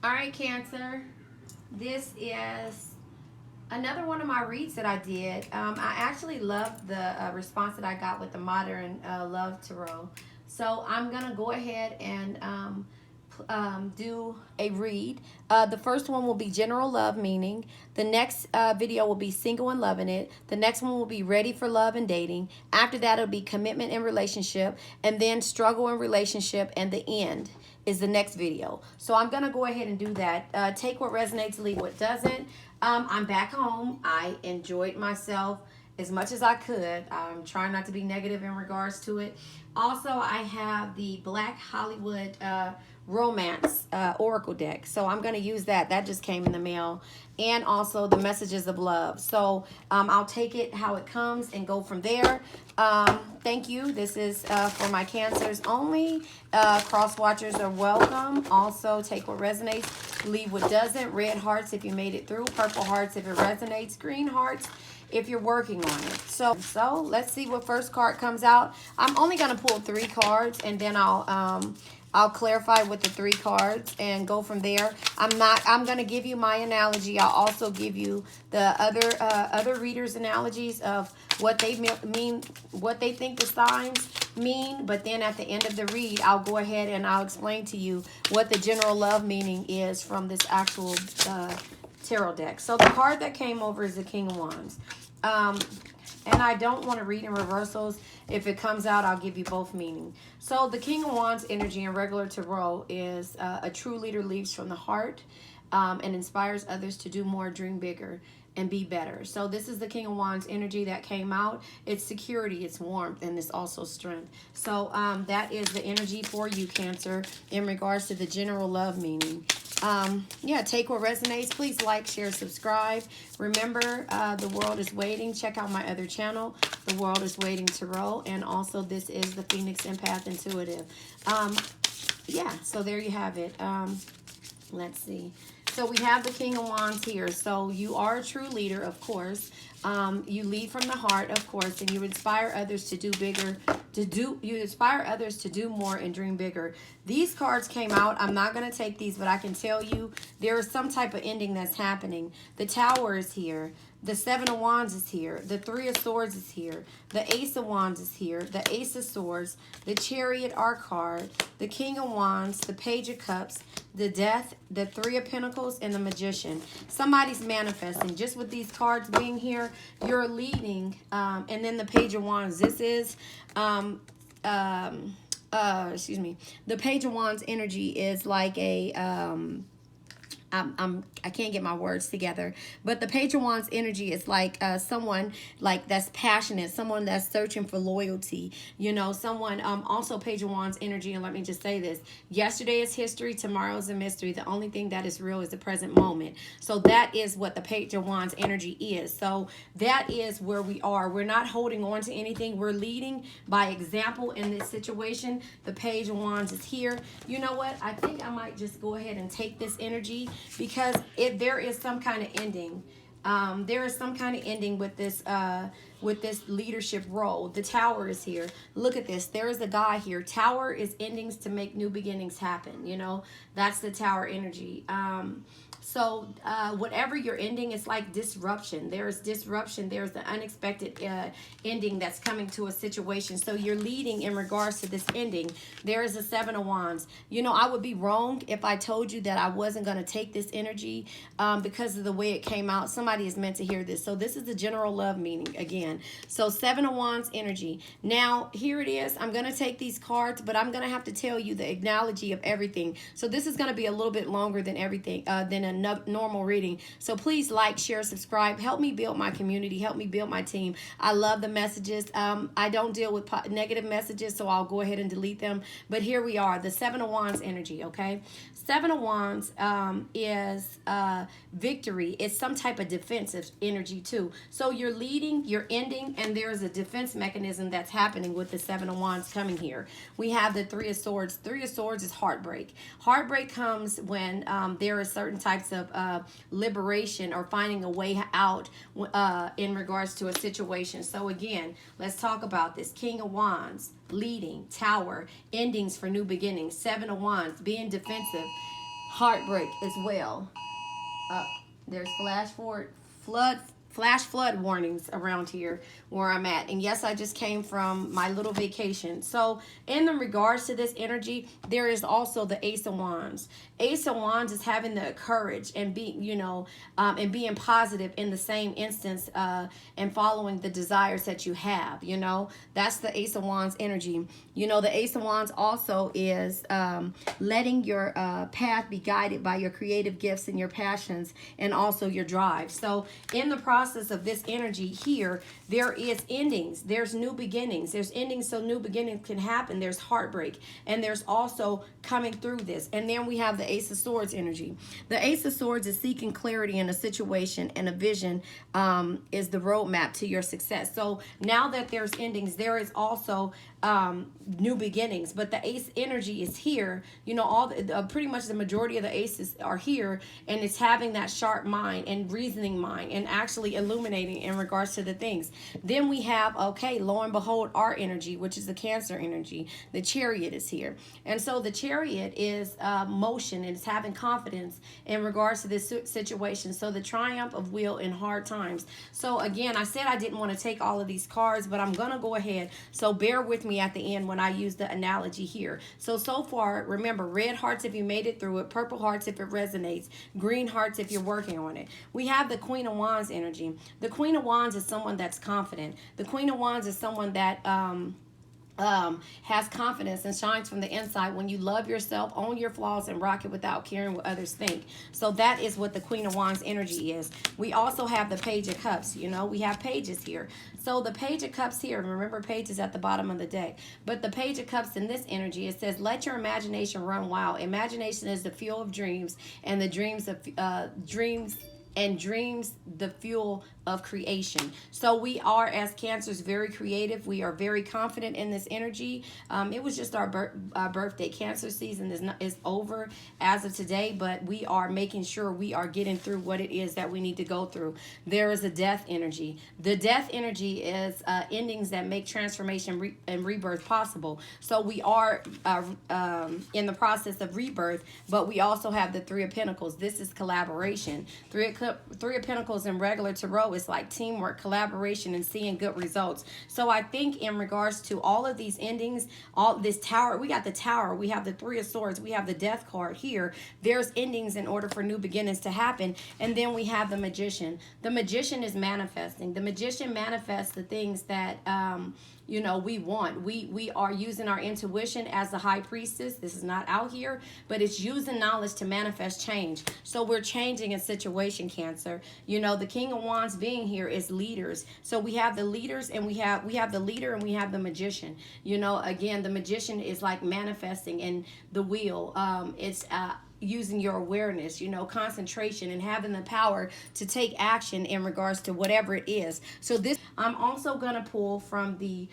All right, Cancer. This is another one of my reads that I did. I actually loved the response that I got with the Modern Love Tarot. So I'm going to go ahead and do a read. The first one will be general love meaning. The next video will be single and loving it. The next one will be ready for love and dating. After that, it'll be commitment and relationship. And then struggle and relationship. And the end is the next video. So I'm going to go ahead and do that. Take what resonates, leave what doesn't. I'm back home. I enjoyed myself as much as I could. I'm trying not to be negative in regards to it. Also, I have the Black Hollywood Romance Oracle deck. So I'm going to use that. That just came in the mail. And also the Messages of Love. So I'll take it how it comes and go from there. Thank you. This is for my Cancers only. Cross watchers are welcome. Also, take what resonates, leave what doesn't. Red hearts if you made it through. Purple hearts if it resonates. Green hearts if you're working on it. So let's see what first card comes out. I'm only going to pull 3 cards, and then I'll clarify with the 3 cards and go from there. I'm going to give you my analogy. I'll also give you the other readers' analogies of what they mean, what they think the signs mean. But then at the end of the read, I'll go ahead and I'll explain to you what the general love meaning is from this actual tarot deck. So the card that came over is the King of Wands. And I don't want to read in reversals. If it comes out, I'll give you both meaning. So the King of Wands energy in regular tarot is a true leader leads from the heart and inspires others to do more, dream bigger, and be better. So this is the King of Wands energy that came out. It's security, it's warmth, and it's also strength. So that is the energy for you, Cancer, in regards to the general love meaning. Yeah, take what resonates. Please like, share, subscribe. Remember, the world is waiting. Check out my other channel, The World is Waiting Tarot. And also, this is the Phoenix Empath Intuitive. Yeah, so there you have it. Let's see. So we have the King of Wands here. So you are a true leader, of course. You lead from the heart, of course, and you inspire others to do bigger, you inspire others to do more and dream bigger. These cards came out. I'm not going to take these, but I can tell you there is some type of ending that's happening. The Tower is here. The Seven of Wands is here. The Three of Swords is here. The Ace of Wands is here. The Ace of Swords. The Chariot are card. The King of Wands. The Page of Cups. The Death. The Three of Pentacles. And the Magician. Somebody's manifesting. Just with these cards being here, you're leading. And then the Page of Wands. This is... excuse me. The Page of Wands energy is like a... I can't get my words together, but the Page of Wands energy is like someone like that's passionate, someone that's searching for loyalty, you know, someone also Page of Wands energy. And let me just say this: yesterday is history, tomorrow is a mystery. The only thing that is real is the present moment. So that is what the Page of Wands energy is. So that is where we are. We're not holding on to anything. We're leading by example in this situation. The Page of Wands is here. You know what? I think I might just go ahead and take this energy, because there is some kind of ending. There is some kind of ending with this leadership role. The Tower is here. Look at this. There is a guy here. Tower is endings to make new beginnings happen. You know, that's the Tower energy. So whatever you're ending, it's like disruption. There's disruption. There's the unexpected ending that's coming to a situation. So you're leading in regards to this ending. There is a Seven of Wands. You know, I would be wrong if I told you that I wasn't going to take this energy because of the way it came out. Somebody is meant to hear this. So this is the general love meaning again. So Seven of Wands energy. Now, here it is. I'm going to take these cards, but I'm going to have to tell you the analogy of everything. So this is going to be a little bit longer than everything, than a normal reading. So please like, share, subscribe. Help me build my community. Help me build my team. I love the messages. I don't deal with negative messages, so I'll go ahead and delete them. But here we are, the Seven of Wands energy, okay? Seven of Wands is victory. It's some type of defensive energy too. So you're leading, you're ending, and there's a defense mechanism that's happening with the Seven of Wands coming here. We have the Three of Swords. Three of Swords is heartbreak. Heartbreak comes when there are certain types of liberation or finding a way out in regards to a situation. So again, let's talk about this. King of Wands, leading, Tower, endings for new beginnings. Seven of Wands, being defensive. heartbreak as well. There's flash flood warnings around here where I'm at. And yes, I just came from my little vacation. So in the regards to this energy, there is also the Ace of Wands. Ace of Wands is having the courage and being, and being positive in the same instance, and following the desires that you have, that's the Ace of Wands energy. The Ace of Wands also is letting your path be guided by your creative gifts and your passions and also your drive. So in the process of this energy here, there is endings, there's new beginnings, there's endings so new beginnings can happen, there's heartbreak, and there's also coming through this. And then we have the Ace of Swords energy. The Ace of Swords is seeking clarity in a situation, and a vision is the roadmap to your success. So now that there's endings, there is also new beginnings. But the Ace energy is here. Pretty much the majority of the aces are here, and it's having that sharp mind and reasoning mind and actually illuminating in regards to the things. Then we have, okay, lo and behold, our energy, which is the Cancer energy. The Chariot is here. And so the Chariot is motion, and it's having confidence in regards to this situation. So the triumph of will in hard times. So again, I said I didn't want to take all of these cards, but I'm going to go ahead. So bear with me at the end when I use the analogy here. So far, remember, red hearts if you made it through it, purple hearts if it resonates, green hearts if you're working on it. We have the Queen of Wands energy. The Queen of Wands is someone that's confident. The Queen of Wands is someone that has confidence and shines from the inside when you love yourself, own your flaws, and rock it without caring what others think. So that is what the Queen of Wands energy is. We also have the Page of Cups. We have pages here. So the Page of Cups here, remember, pages at the bottom of the deck. But the Page of Cups in this energy, it says, let your imagination run wild. Imagination is the fuel of dreams, and the dreams the fuel of creation. So we are, as Cancers, very creative. We are very confident in this energy. It was just our birthday. Cancer season is over as of today, but we are making sure we are getting through what it is that we need to go through. There is a death energy. The death energy is endings that make transformation and rebirth possible. So we are in the process of rebirth, but we also have the Three of Pentacles. This is collaboration. Three of Pentacles in regular tarot is like teamwork, collaboration, and seeing good results. So I think in regards to all of these endings, all this Tower, we got the Tower, we have the Three of Swords, we have the Death card here. There's endings in order for new beginnings to happen. And then we have the Magician. The Magician is manifesting. The Magician manifests the things that we want. We are using our intuition as the High Priestess. This is not out here, but it's using knowledge to manifest change. So we're changing a situation, Cancer. The King of Wands being here is leaders. So we have the leaders, and we have the leader, and we have the Magician. Again, the Magician is like manifesting, and the wheel, it's using your awareness, concentration, and having the power to take action in regards to whatever it is. So this, I'm also going to pull from the,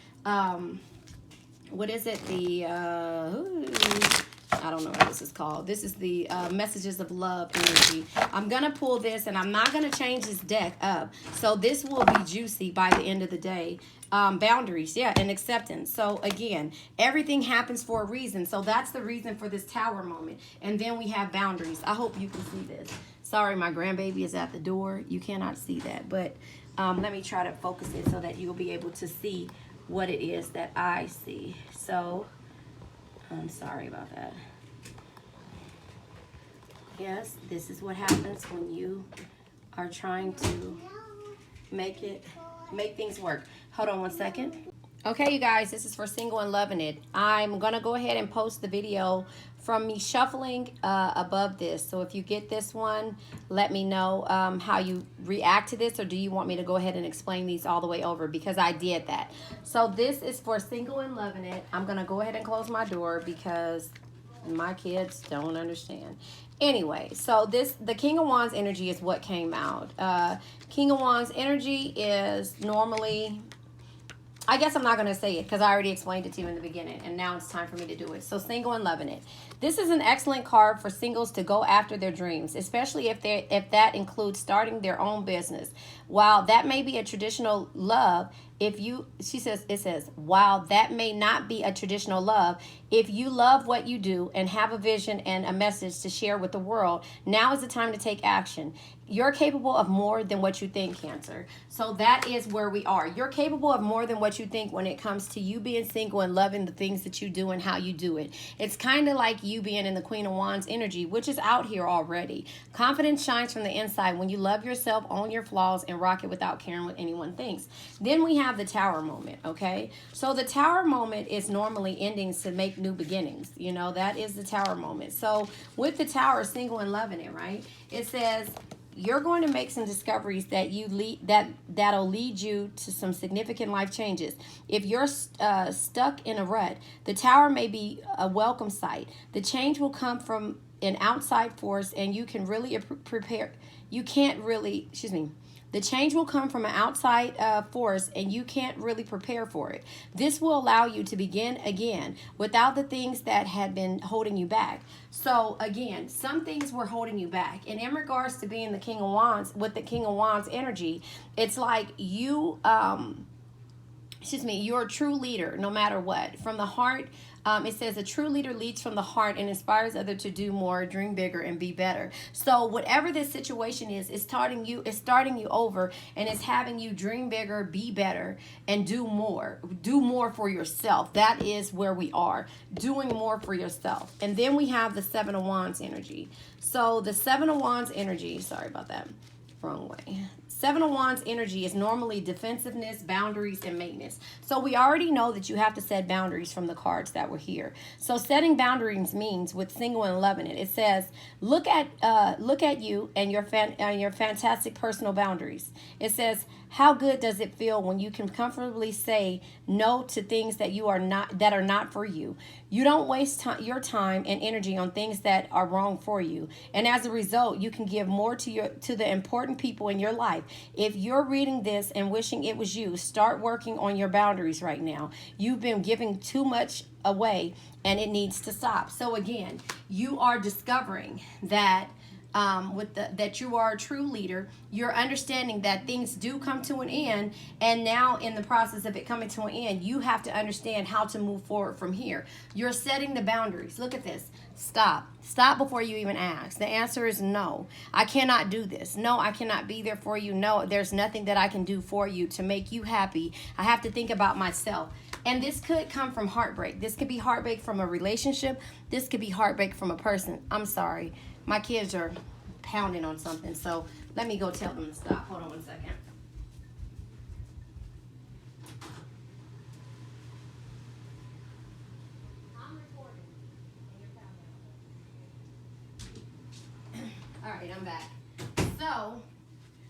what is it? The, I don't know what this is called. This is the Messages of Love energy. I'm going to pull this, and I'm not going to change this deck up. So this will be juicy by the end of the day. Boundaries, and acceptance. So again, everything happens for a reason. So that's the reason for this Tower moment. And then we have boundaries. I hope you can see this. Sorry, my grandbaby is at the door. You cannot see that. But let me try to focus it so that you'll be able to see what it is that I see. So I'm sorry about that. Yes, this is what happens when you are trying to make things work. Hold on one second. Okay, you guys, this is for Single and Loving It. I'm going to go ahead and post the video from me shuffling above this. So if you get this one, let me know how you react to this, or do you want me to go ahead and explain these all the way over, because I did that. So this is for Single and Loving It. I'm going to go ahead and close my door because my kids don't understand. Anyway, so the King of Wands energy is what came out. King of Wands energy is normally, I guess I'm not going to say it because I already explained it to you in the beginning, and now it's time for me to do it. So Single and Loving It. This is an excellent card for singles to go after their dreams, especially if that includes starting their own business. While that may be a traditional love, if you she says it says while that may not be a traditional love, if you love what you do and have a vision and a message to share with the world, now is the time to take action. You're capable of more than what you think, Cancer. So that is where we are. You're capable of more than what you think when it comes to you being single and loving the things that you do and how you do it. It's kind of like you being in the Queen of Wands energy, which is out here already. Confidence shines from the inside when you love yourself, own your flaws, and rock it without caring what anyone thinks. Then we have the Tower moment, okay? So the Tower moment is normally endings to make new beginnings. You know, that is the Tower moment. So with the Tower, single and loving it, right? It says you're going to make some discoveries that'll lead you to some significant life changes. If you're stuck in a rut, the Tower may be a welcome sight. The change will come from an outside force, and you can really prepare. You can't really, the change will come from an outside force, and you can't really prepare for it. This will allow you to begin again without the things that had been holding you back. So again, some things were holding you back. And in regards to being the King of Wands, with the King of Wands energy, it's like you're a true leader no matter what. From the heart, it says a true leader leads from the heart and inspires others to do more, dream bigger, and be better. So whatever this situation is, it's starting you over, and it's having you dream bigger, be better, and do more. Do more for yourself. That is where we are, doing more for yourself. And then we have the Seven of Wands energy. So the Seven of Wands energy, sorry about that, wrong way. Seven of Wands energy is normally defensiveness, boundaries, and maintenance. So we already know that you have to set boundaries from the cards that were here. So setting boundaries means, with single and loving it, it says look at you and your fantastic personal boundaries. It says, how good does it feel when you can comfortably say no to things that are not for you? You don't waste your time and energy on things that are wrong for you, and as a result, you can give more to the important people in your life. If you're reading this and wishing it was you, start working on your boundaries right now. You've been giving too much away, and it needs to stop. So again, you are discovering that. That you are a true leader. You're understanding that things do come to an end, and now in the process of it coming to an end, you have to understand how to move forward from here. You're setting the boundaries. Look at this. Stop before you even ask. The answer is no. I cannot do this. No, I cannot be there for you. No, there's nothing that I can do for you to make you happy. I have to think about myself. And this could come from heartbreak. This could be heartbreak from a relationship. This could be heartbreak from a person. I'm sorry. My kids are pounding on something, so let me go tell them to stop. Hold on one second. I'm recording. All right, I'm back. So,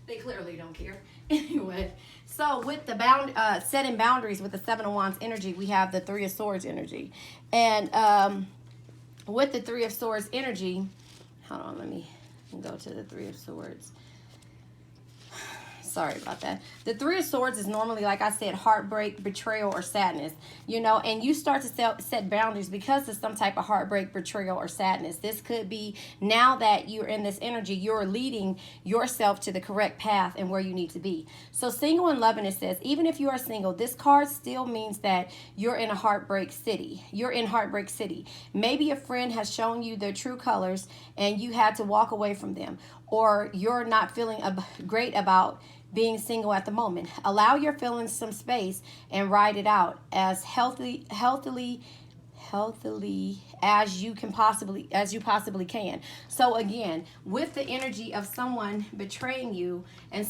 they clearly don't care. Anyway, so with the setting boundaries with the Seven of Wands energy, we have the Three of Swords energy. And with the Three of Swords energy, hold on, let me go to the Three of Swords. Sorry about that. The Three of Swords is normally, like I said, heartbreak, betrayal, or sadness. You know, and you start to set boundaries because of some type of heartbreak, betrayal, or sadness. This could be, now that you're in this energy, you're leading yourself to the correct path and where you need to be. So single and loving, it says, even if you are single, this card still means that you're in a heartbreak city. You're in heartbreak city. Maybe a friend has shown you their true colors and you had to walk away from them, or you're not feeling great about being single at the moment. Allow your feelings some space and ride it out as healthily as you possibly can. So again, with the energy of someone betraying you and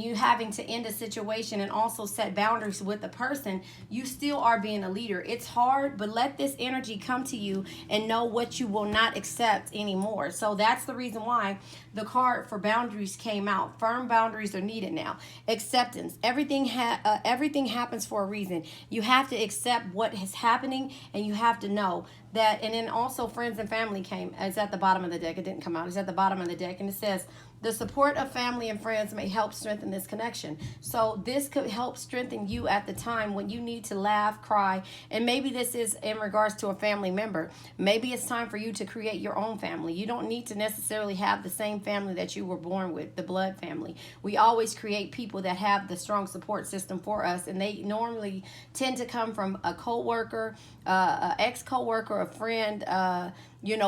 you having to end a situation and also set boundaries with the person, you still are being a leader. It's hard, but let this energy come to you and know what you will not accept anymore. So that's the reason why the card for boundaries came out. Firm boundaries are needed now. Acceptance. Everything happens for a reason. You have to accept what is happening, and you have to know that, and then also friends and family came. It's at the bottom of the deck. It didn't come out. It's at the bottom of the deck, and it says, the support of family and friends may help strengthen this connection. So this could help strengthen you at the time when you need to laugh, cry, and maybe this is in regards to a family member. Maybe it's time for you to create your own family. You don't need to necessarily have the same family that you were born with, the blood family. We always create people that have the strong support system for us, and they normally tend to come from a co-worker, ex-co-worker, a friend,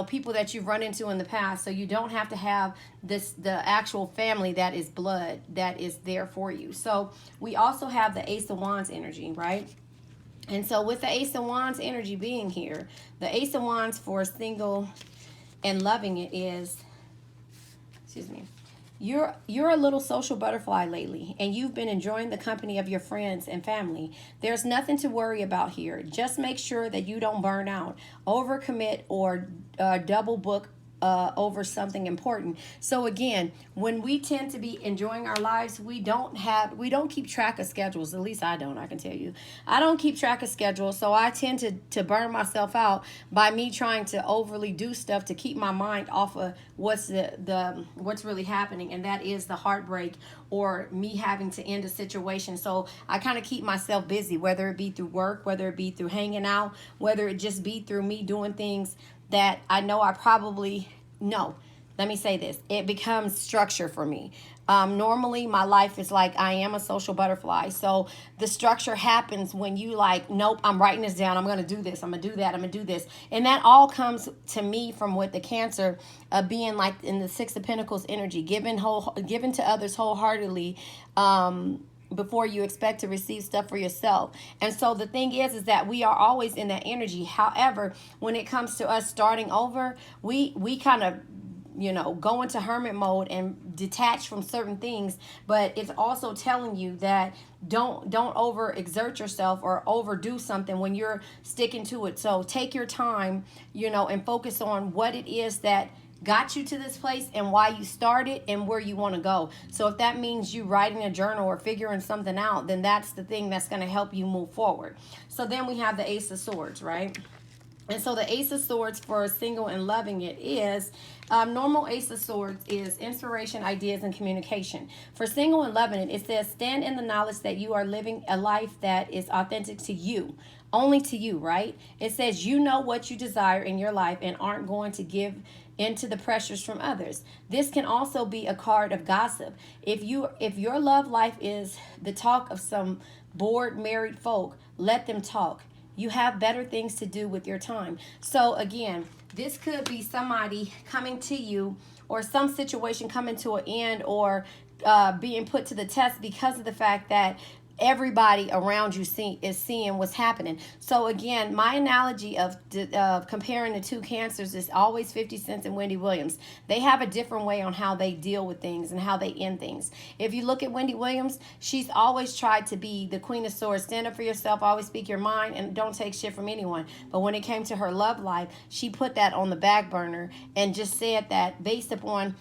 people that you've run into in the past. So you don't have to have the actual family that is blood that is there for you. So we also have the Ace of Wands energy, right? And so with the Ace of Wands energy being here, the Ace of Wands for single and loving it is, you're a little social butterfly lately, and you've been enjoying the company of your friends and family. There's nothing to worry about here. Just make sure that you don't burn out, overcommit, or double book over something important. So again, when we tend to be enjoying our lives, we don't keep track of schedules. At least I don't. I can tell you, I don't keep track of schedules. So I tend to burn myself out by me trying to overly do stuff to keep my mind off of what's really happening, and that is the heartbreak or me having to end a situation. So I kind of keep myself busy, whether it be through work, whether it be through hanging out, whether it just be through me doing things that I know I probably know. Let me say this. It becomes structure for me. Normally, my life is like, I am a social butterfly. So the structure happens when you like, nope, I'm writing this down. I'm going to do this. I'm going to do that. I'm going to do this. And that all comes to me from with the Cancer being like in the Six of Pentacles energy, given to others wholeheartedly, before you expect to receive stuff for yourself. And so the thing is that we are always in that energy. However, when it comes to us starting over, we kind of go into hermit mode and detach from certain things. But it's also telling you that don't overexert yourself or overdo something when you're sticking to it. So take your time, and focus on what it is that got you to this place and why you started and where you want to go. So if that means you writing a journal or figuring something out, then that's the thing that's going to help you move forward. So then we have the Ace of Swords, right? And so the Ace of Swords for single and loving it is, normal Ace of Swords is inspiration, ideas, and communication. For single and loving it, it says, stand in the knowledge that you are living a life that is authentic to you. Only to you, right? It says you know what you desire in your life and aren't going to give into the pressures from others. This can also be a card of gossip. If your love life is the talk of some bored married folk, let them talk. You have better things to do with your time. So again, this could be somebody coming to you or some situation coming to an end or being put to the test because of the fact that everybody around you is seeing what's happening. So again, my analogy of comparing the two Cancers is always 50 Cent and Wendy Williams. They have a different way on how they deal with things and how they end things. If you look at Wendy Williams, she's always tried to be the Queen of Swords. Stand up for yourself, always speak your mind, and don't take shit from anyone. But when it came to her love life, she put that on the back burner and just said that based upon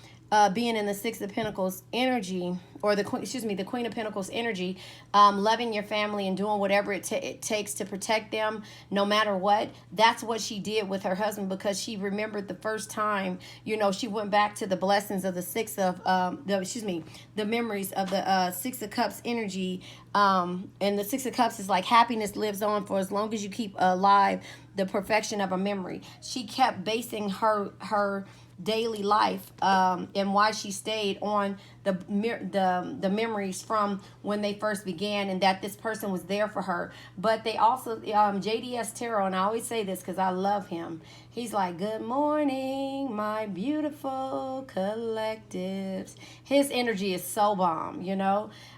being in the Six of Pentacles energy, or the Queen of Pentacles energy, loving your family and doing whatever it takes to protect them no matter what. That's what she did with her husband, because she remembered the first time, she went back to the blessings of the the memories of the Six of Cups energy. And the Six of Cups is like happiness lives on for as long as you keep alive the perfection of a memory. She kept basing her daily life and why she stayed on the memories from when they first began, and that this person was there for her. But they also JDS Tarot, and I always say this because I love him, he's like, good morning my beautiful collectives. His energy is so bomb.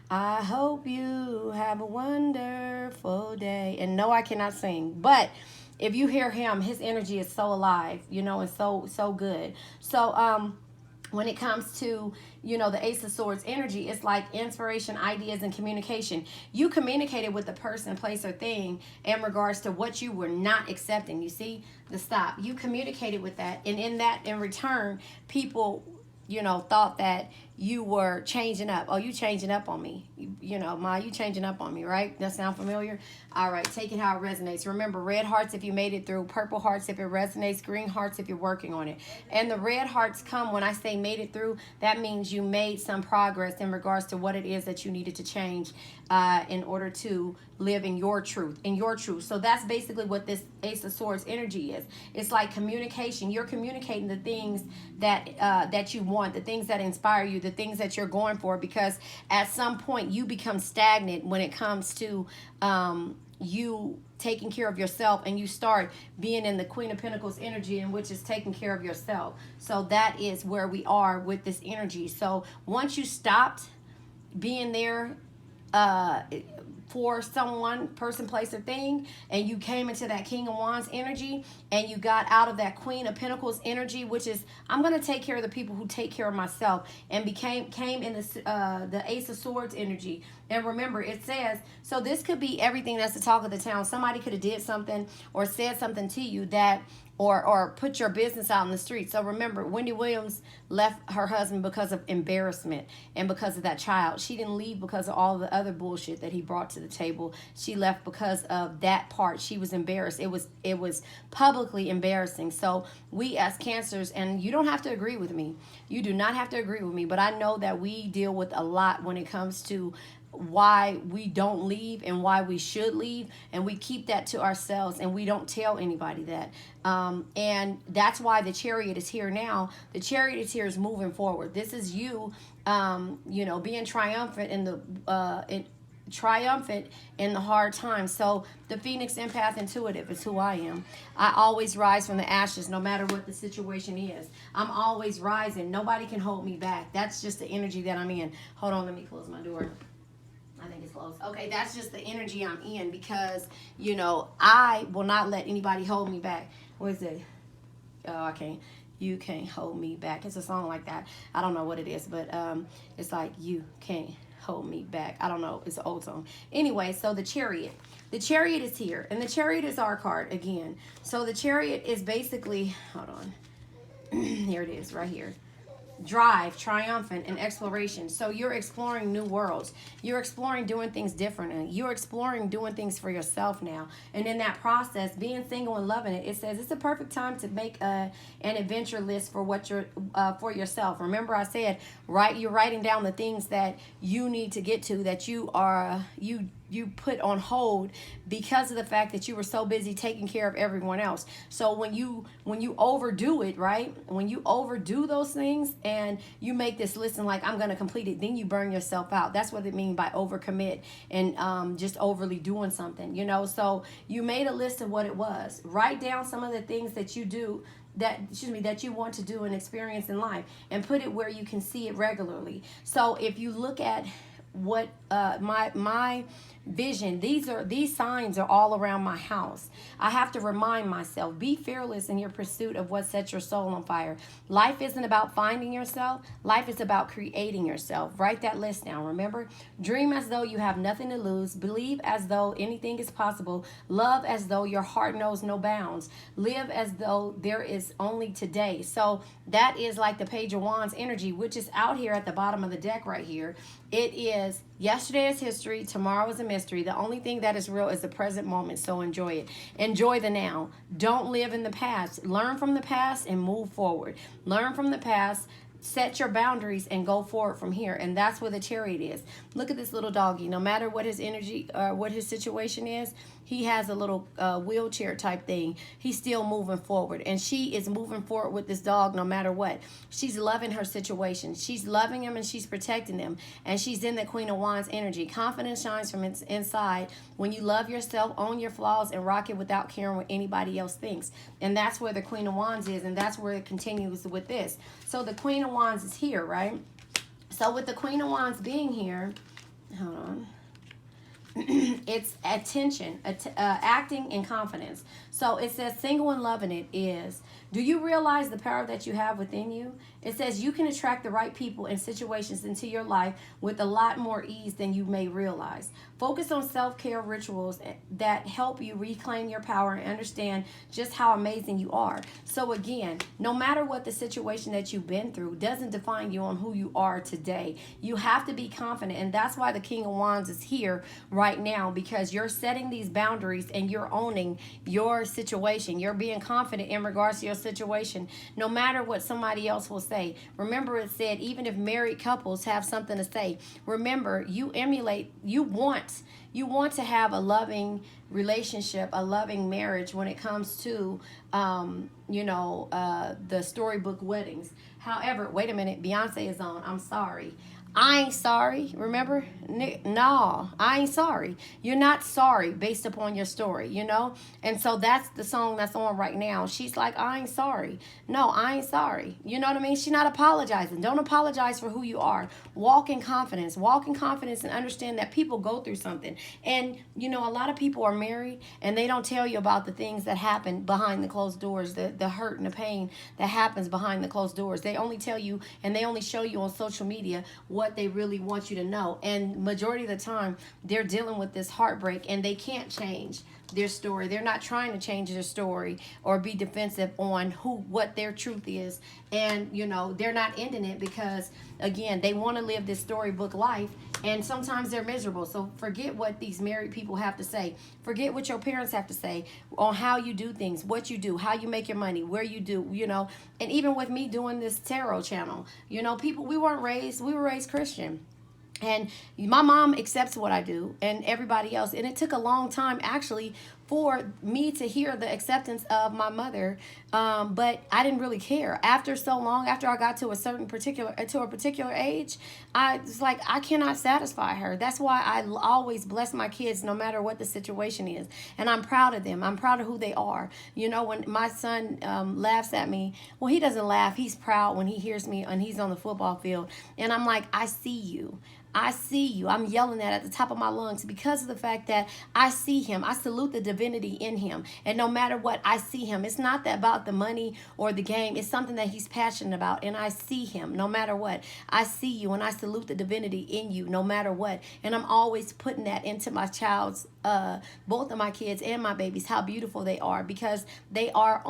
I hope you have a wonderful day. And no, I cannot sing, but if you hear him, his energy is so alive, and so good. So when it comes to, the Ace of Swords energy, it's like inspiration, ideas, and communication. You communicated with the person, place, or thing in regards to what you were not accepting. You see the stop. You communicated with that, and in return, people thought that you were changing up. Oh, you changing up on me. You know, Ma, you changing up on me, right? That sound familiar? All right, take it how it resonates. Remember, red hearts if you made it through, purple hearts if it resonates, green hearts if you're working on it. And the red hearts come when I say made it through, that means you made some progress in regards to what it is that you needed to change in order to live in your truth, So that's basically what this Ace of Swords energy is. It's like communication. You're communicating the things that you want, the things that inspire you, the things that you're going for, because at some point you become stagnant when it comes to you taking care of yourself, and you start being in the Queen of Pentacles energy, in which is taking care of yourself. So that is where we are with this energy. So once you stopped being there for someone, person, place, or thing, and you came into that King of Wands energy, and you got out of that Queen of Pentacles energy, which is I'm going to take care of the people who take care of myself, and came in the Ace of Swords energy. And remember, it says, so this could be everything that's the talk of the town. Somebody could have did something or said something to you that or put your business out in the street. So remember, Wendy Williams left her husband because of embarrassment and because of that child. She didn't leave because of all the other bullshit that he brought to the table. She left because of that part. She was embarrassed. It was publicly embarrassing. So we as Cancers, and you don't have to agree with me. You do not have to agree with me, but I know that we deal with a lot when it comes to why we don't leave and why we should leave, and we keep that to ourselves and we don't tell anybody that, and that's why the Chariot is here now. The Chariot is here, is moving forward. This is you, you know, being triumphant in the triumphant in the hard times. So the Phoenix Empath Intuitive is who I am. I always rise from the ashes no matter what the situation is. I'm always rising. Nobody can hold me back. That's just the energy that I'm in. Hold on, let me close my door. I think it's closed. Okay, that's just the energy I'm in, because, you know, I will not let anybody hold me back. What is it? Oh, I can't. You can't hold me back. It's a song like that. I don't know what it is, but it's like, you can't hold me back. I don't know. It's an old song. Anyway, so the Chariot. The Chariot is here, and the Chariot is our card again. So the Chariot is basically, hold on. Here it is, right here. Drive, triumphant, and exploration. So you're exploring new worlds. You're exploring doing things differently. You're exploring doing things for yourself now. And in that process, being single and loving it, it says it's a perfect time to make an adventure list for what you're for yourself. Remember, I said you're writing down the things that you need to get to, that you put on hold because of the fact that you were so busy taking care of everyone else. So when you overdo it, right? When you overdo those things and you make this list and like, I'm going to complete it, then you burn yourself out. That's what it means by overcommit and just overly doing something, you know? So you made a list of what it was. Write down some of the things that you do that you want to do and experience in life, and put it where you can see it regularly. So if you look at what my vision, these signs are all around my house. I have to remind myself, be fearless in your pursuit of what sets your soul on fire. Life isn't about finding yourself. Life is about creating yourself. Write that list down. Remember, dream as though you have nothing to lose. Believe as though anything is possible. Love as though your heart knows no bounds. Live as though there is only today. So that is like the Page of Wands energy, which is out here at the bottom of the deck right here. It is yesterday is history, tomorrow is a mystery. The only thing that is real is the present moment, so enjoy it. Enjoy the now. Don't live in the past. Learn from the past and move forward. Learn from the past, set your boundaries, and go forward from here. And that's where the Chariot is. Look at this little doggy. No matter what his energy or what his situation is, he has a little wheelchair type thing. He's still moving forward, and she is moving forward with this dog no matter what. She's loving her situation. She's loving him and she's protecting him, and she's in the Queen of Wands energy. Confidence shines from inside when you love yourself, own your flaws, and rock it without caring what anybody else thinks. And that's where the Queen of Wands is, and that's where it continues with this. So the Queen of Wands is here, right? So with the Queen of Wands being here, hold on. It's attention, acting in confidence. So it says single and loving it is, do you realize the power that you have within you? It says you can attract the right people and situations into your life with a lot more ease than you may realize. Focus on self-care rituals that help you reclaim your power and understand just how amazing you are. So again, no matter what the situation that you've been through doesn't define you on who you are today. You have to be confident, and that's why the King of Wands is here right now, because you're setting these boundaries and you're owning your situation. You're being confident in regards to your situation, no matter what somebody else will say. Remember, it said even if married couples have something to say, remember, you want to have a loving relationship, a loving marriage when it comes to the storybook weddings. However, wait a minute, Beyonce is on. I'm sorry. I ain't sorry. Remember? No, I ain't sorry. You're not sorry based upon your story, you know? And so that's the song that's on right now. She's like, I ain't sorry. No, I ain't sorry. You know what I mean? She's not apologizing. Don't apologize for who you are. Walk in confidence. Walk in confidence and understand that people go through something. And, a lot of people are married and they don't tell you about the things that happen behind the closed doors, the hurt and the pain that happens behind the closed doors. They only tell you and they only show you on social media what they really want you to know. And majority of the time, they're dealing with this heartbreak and they can't change their story. They're not trying to change their story or be defensive on what their truth is. And, they're not ending it because, again, they want to live this storybook life. And sometimes they're miserable. So forget what these married people have to say. Forget what your parents have to say on how you do things, what you do, how you make your money, where you do, And even with me doing this tarot channel, people, we were raised Christian. And my mom accepts what I do and everybody else. And it took a long time, actually, for me to hear the acceptance of my mother. But I didn't really care. After so long, after I got to a particular age, I was like, I cannot satisfy her. That's why I always bless my kids no matter what the situation is. And I'm proud of them. I'm proud of who they are. When my son laughs at me, well, he doesn't laugh. He's proud when he hears me and he's on the football field. And I'm like, I see you. I see you. I'm yelling that at the top of my lungs because of the fact that I see him. I salute the divinity in him. And no matter what, I see him. It's not that about the money or the game. It's something that he's passionate about. And I see him no matter what. I see you and I salute the divinity in you no matter what. And I'm always putting that into my child's, both of my kids and my babies, how beautiful they are, because they are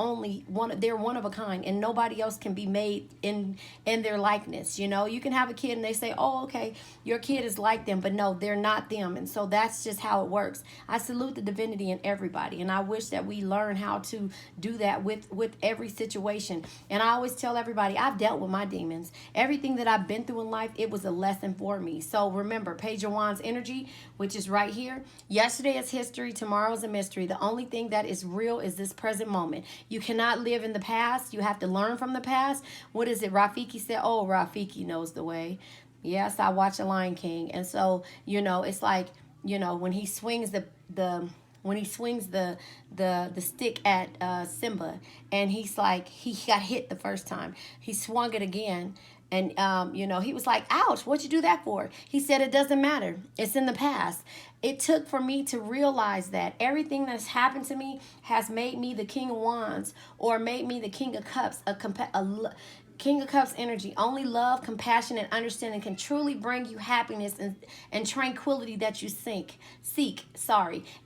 they're one of a kind and nobody else can be made in their likeness. You can have a kid and they say, oh, okay, your kid is like them, but no, they're not them. And so that's just how it works. I salute the divinity in everybody. And I wish that we learn how to do that with every situation. And I always tell everybody, I've dealt with my demons. Everything that I've been through in life, it was a lesson for me. So remember, Page of Wands energy, which is right here. Yesterday is history. Tomorrow is a mystery. The only thing that is real is this present moment. You cannot live in the past. You have to learn from the past. What is it? Rafiki said, oh, Rafiki knows the way. Yes, I watch The Lion King. And so, it's like, when he swings the stick at Simba, and he's like, he got hit the first time. He swung it again. And, he was like, ouch, what'd you do that for? He said, it doesn't matter. It's in the past. It took for me to realize that everything that's happened to me has made me the King of Wands or made me the King of Cups, King of Cups energy. Only love, compassion, and understanding can truly bring you happiness and tranquility that you seek.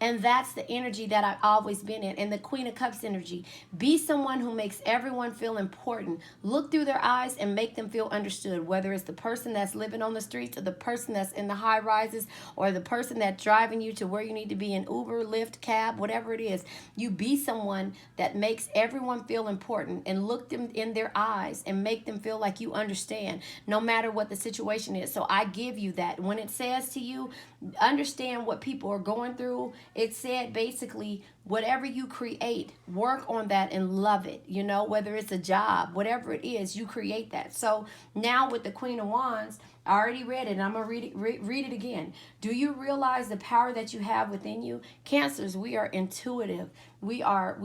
And that's the energy that I've always been in. And the Queen of Cups energy. Be someone who makes everyone feel important. Look through their eyes and make them feel understood. Whether it's the person that's living on the streets or the person that's in the high rises or the person that's driving you to where you need to be in Uber, Lyft, cab, whatever it is. You be someone that makes everyone feel important and look them in their eyes and make them feel like you understand no matter what the situation is. So I give you that. When it says to you, understand what people are going through, it said basically whatever you create, work on that and love it. Whether it's a job, whatever it is, you create that. So now with the Queen of Wands, I already read it and I'm going to read it again. Do you realize the power that you have within you? Cancers, we are intuitive. We are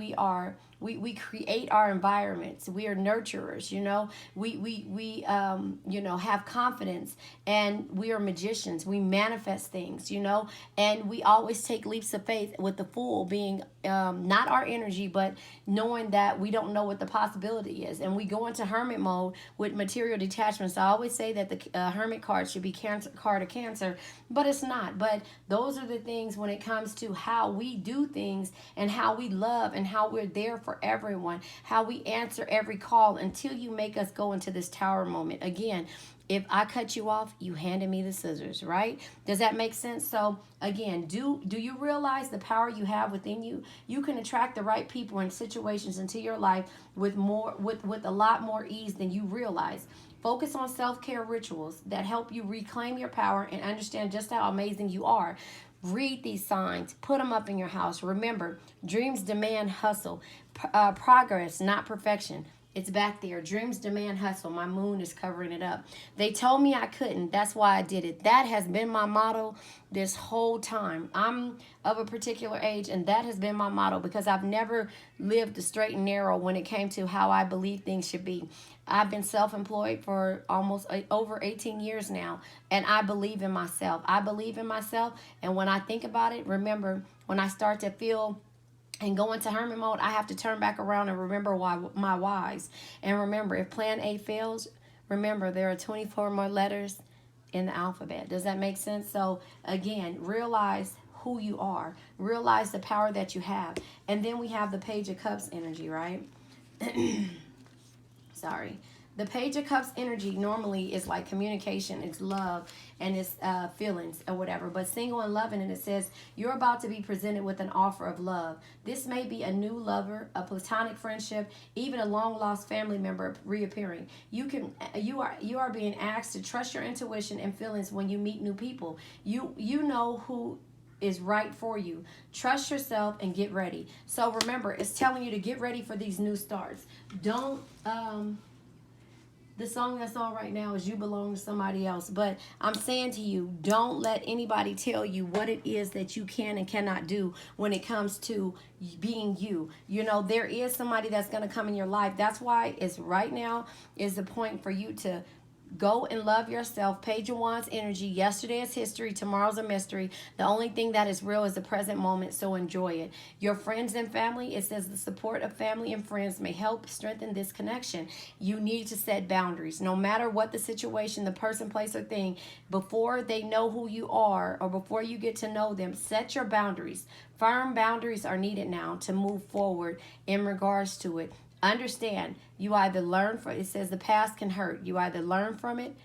We create our environments. We are nurturers, you know. You know, have confidence, and we are magicians. We manifest things, you know, and we always take leaps of faith, with the Fool being not our energy, but knowing that we don't know what the possibility is, and we go into hermit mode with material detachment. So I always say that the hermit card should be Cancer card of Cancer, but it's not. But those are the things when it comes to how we do things, and how we love, and how we're there for everyone, how we answer every call until you make us go into this tower moment again. If I cut you off, you handed me the scissors, right? Does that make sense? So again, do you realize the power you have within you? You can attract the right people and situations into your life with a lot more ease than you realize. Focus on self-care rituals that help you reclaim your power and understand just how amazing you are. Read these signs, put them up in your house. Remember, dreams demand hustle, progress, not perfection. It's back there. Dreams demand hustle. My moon is covering it up. They told me I couldn't. That's why I did it. That has been my motto this whole time. I'm of a particular age, and that has been my motto, because I've never lived the straight and narrow when it came to how I believe things should be. I've been self-employed for almost over 18 years now, and I believe in myself. I believe in myself, and when I think about it, remember, when I start to feel and go into hermit mode, I have to turn back around and remember my whys. And remember, if plan A fails, remember there are 24 more letters in the alphabet. Does that make sense? So again, realize who you are. Realize the power that you have. And then we have the Page of Cups energy, right? Sorry. The Page of Cups energy normally is like communication, it's love, and it's feelings or whatever. But single and loving, and it says you're about to be presented with an offer of love. This may be a new lover, a platonic friendship, even a long lost family member reappearing. You are being asked to trust your intuition and feelings when you meet new people. You know who is right for you. Trust yourself and get ready. So remember, it's telling you to get ready for these new starts. Don't the song that's on right now is You Belong to Somebody Else. But I'm saying to you, don't let anybody tell you what it is that you can and cannot do when it comes to being you. You know, there is somebody that's going to come in your life. That's why it's right now is the point for you to go and love yourself. Page of Wands energy. Yesterday is history. Tomorrow's a mystery. The only thing that is real is the present moment, so enjoy it. Your friends and family, it says the support of family and friends may help strengthen this connection. You need to set boundaries. No matter what the situation, the person, place, or thing, before they know who you are or before you get to know them, set your boundaries. Firm boundaries are needed now to move forward in regards to it. Understand, you either learn from it. Says the past can hurt. You either learn from it.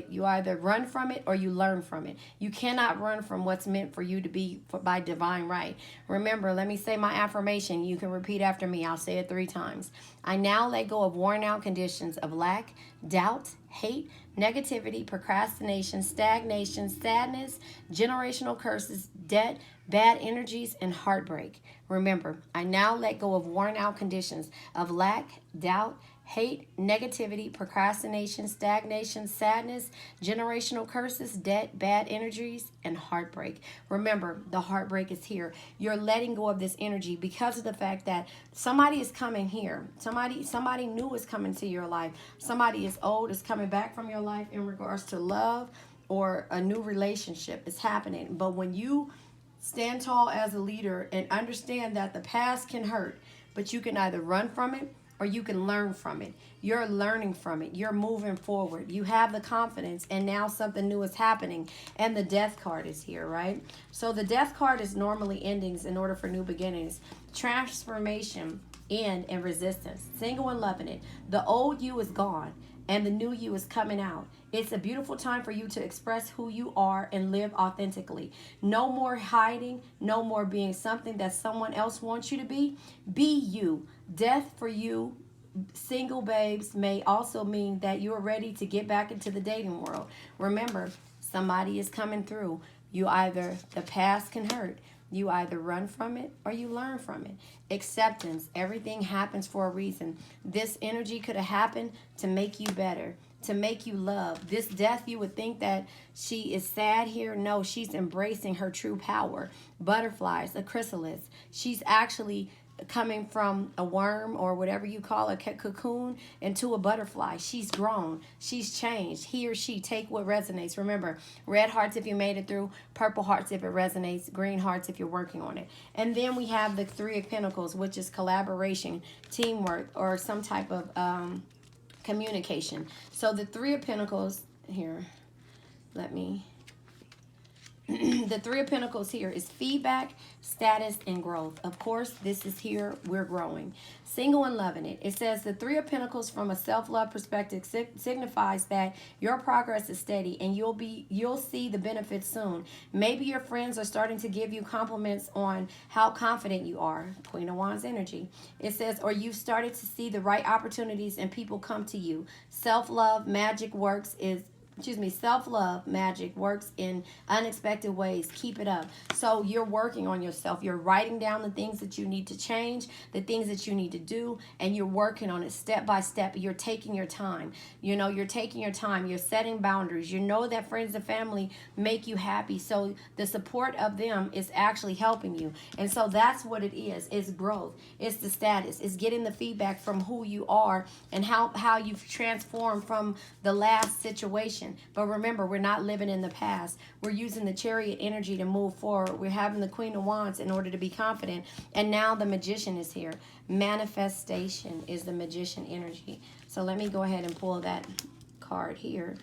You either run from it or you learn from it. You cannot run from what's meant for you to be by divine right. Remember, let me say my affirmation. You can repeat after me. I'll say it 3 times. I now let go of worn out conditions of lack, doubt, hate, negativity, procrastination, stagnation, sadness, generational curses, debt, bad energies, and heartbreak. Remember, I now let go of worn out conditions of lack, doubt, hate, negativity, procrastination, stagnation, sadness, generational curses, debt, bad energies, and heartbreak. Remember, the heartbreak is here. You're letting go of this energy because of the fact that somebody is coming here. Somebody new is coming to your life. Somebody is old is coming back from your life in regards to love or a new relationship is happening. But when you stand tall as a leader and understand that the past can hurt, but you can either run from it or you can learn from it. You're learning from it. You're moving forward. You have the confidence, and now something new is happening. And the Death card is here, right? So the Death card is normally endings in order for new beginnings. Transformation, end, and resistance. Single and loving it. The old you is gone, and the new you is coming out. It's a beautiful time for you to express who you are and live authentically. No more hiding, no more being something that someone else wants you to be. Be you. Death for you, single babes, may also mean that you're ready to get back into the dating world. Remember, somebody is coming through. The past can hurt. You either run from it or you learn from it. Acceptance. Everything happens for a reason. This energy could have happened to make you better, to make you love. This death, you would think that she is sad here. No, she's embracing her true power. Butterflies, a chrysalis. She's actually coming from a worm or whatever you call a cocoon into a butterfly. She's grown. She's changed. He or she, take what resonates. Remember, red hearts if you made it through, purple hearts if it resonates, green hearts if you're working on it. And then we have the Three of Pentacles, which is collaboration, teamwork, or some type of communication. So the Three of Pentacles here, let me... the Three of Pentacles here is feedback, status, and growth. Of course, this is here, we're growing. Single and loving it. It says the Three of Pentacles from a self-love perspective signifies that your progress is steady and you'll see the benefits soon. Maybe your friends are starting to give you compliments on how confident you are. Queen of Wands energy. It says, or you've started to see the right opportunities and people come to you. Self-love magic works is self-love magic works in unexpected ways. Keep it up. So you're working on yourself. You're writing down the things that you need to change, the things that you need to do, and you're working on it step by step. You're taking your time. You're taking your time. You're setting boundaries. You know that friends and family make you happy. So the support of them is actually helping you. And so that's what it is. It's growth. It's the status. It's getting the feedback from who you are and how you've transformed from the last situation. But remember, we're not living in the past. We're using the Chariot energy to move forward. We're having the Queen of Wands in order to be confident. And now the Magician is here. Manifestation is the Magician energy. So let me go ahead and pull that card here.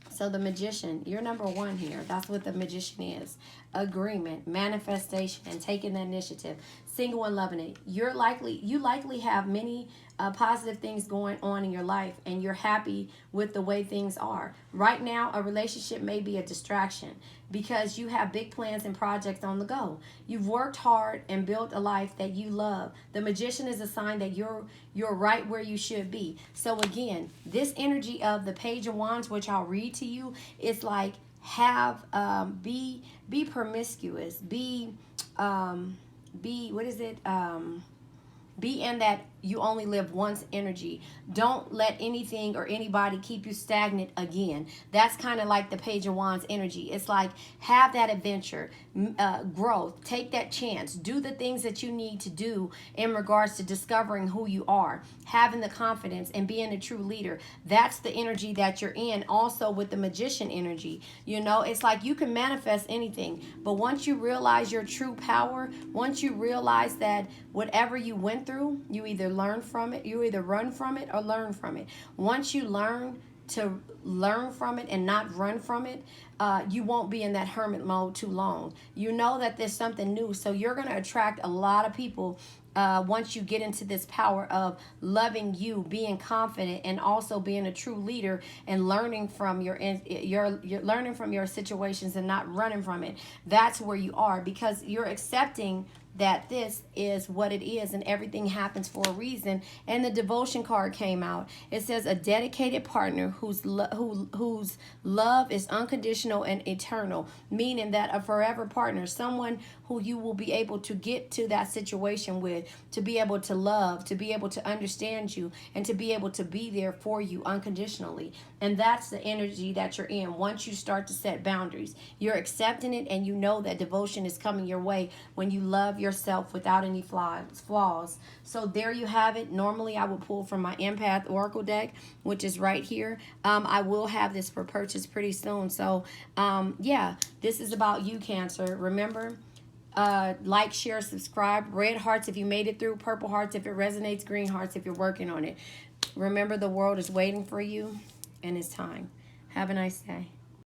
So the Magician, you're number one here. That's what the Magician is. Agreement, manifestation, and taking the initiative. Single and loving it. You likely have many positive things going on in your life, and you're happy with the way things are. Right now, a relationship may be a distraction because you have big plans and projects on the go. You've worked hard and built a life that you love. The Magician is a sign that you're right where you should be. So again, this energy of the Page of Wands, which I'll read to you, is like be promiscuous, be in that you only live once energy. Don't let anything or anybody keep you stagnant again. That's kind of like the Page of Wands energy. It's like, have that adventure, growth, take that chance, do the things that you need to do in regards to discovering who you are, having the confidence and being a true leader. That's the energy that you're in. Also with the Magician energy, it's like you can manifest anything, but once you realize your true power, once you realize that whatever you went through, you either learn from it, you either run from it or learn from it. Once you learn to learn from it and not run from it, you won't be in that hermit mode too long. You know that there's something new, so you're going to attract a lot of people once you get into this power of loving you, being confident, and also being a true leader and learning from your learning from your situations and not running from it. That's where you are, because you're accepting that this is what it is and everything happens for a reason. And the Devotion card came out. It says a dedicated partner whose love is unconditional and eternal, meaning that a forever partner, someone who you will be able to get to that situation with, to be able to love, to be able to understand you, and to be able to be there for you unconditionally. And that's the energy that you're in. Once you start to set boundaries, you're accepting it, and you know that devotion is coming your way when you love yourself without any flaws. So there you have it. Normally I would pull from my Empath Oracle deck, which is right here. I will have this for purchase pretty soon. So yeah, this is about you, Cancer. Remember, like, share, subscribe. Red hearts if you made it through. Purple hearts if it resonates. Green hearts if you're working on it. Remember, the world is waiting for you, and it's time. Have a nice day.